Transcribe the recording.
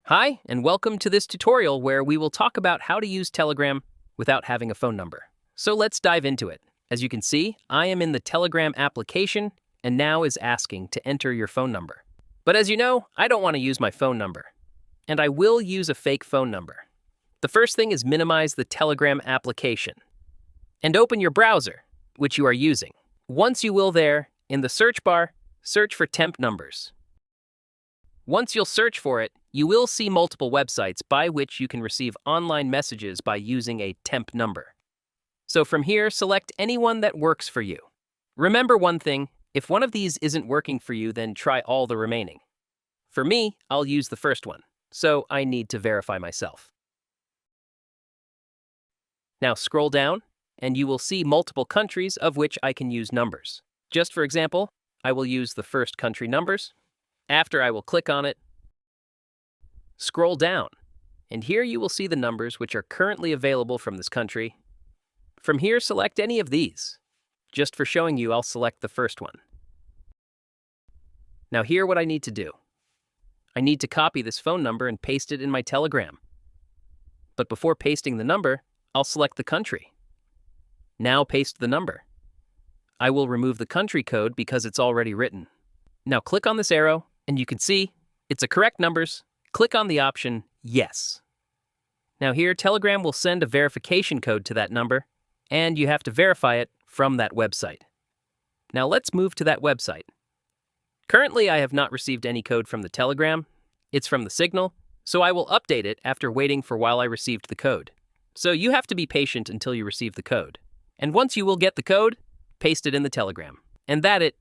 Hi, and welcome to this tutorial where we will talk about how to use Telegram without having a phone number. So let's dive into it. As you can see, I am in the Telegram application and now is asking to enter your phone number. But as you know, I don't want to use my phone number, and I will use a fake phone number. The first thing is minimize the Telegram application and open your browser, which you are using. Once you will there, in the search bar, search for temp numbers. Once you'll search for it, you will see multiple websites by which you can receive online messages by using a temp number. So from here, select any one that works for you. Remember one thing, if one of these isn't working for you, then try all the remaining. For me, I'll use the first one, so I need to verify myself. Now scroll down, and you will see multiple countries of which I can use numbers. Just for example, I will use the first country numbers. After, I will click on it, scroll down, and here you will see the numbers which are currently available from this country. From here, select any of these. Just for showing you, I'll select the first one. Now here what I need to do. I need to copy this phone number and paste it in my Telegram. But before pasting the number, I'll select the country. Now paste the number. I will remove the country code because it's already written. Now click on this arrow, and you can see it's a correct numbers. Click on the option Yes. Now here, Telegram will send a verification code to that number, and you have to verify it from that website. Now let's move to that website. Currently, I have not received any code from the Telegram. It's from the Signal, so I will update it after waiting for while I received the code. So you have to be patient until you receive the code. And once you will get the code, paste it in the Telegram. And that's it.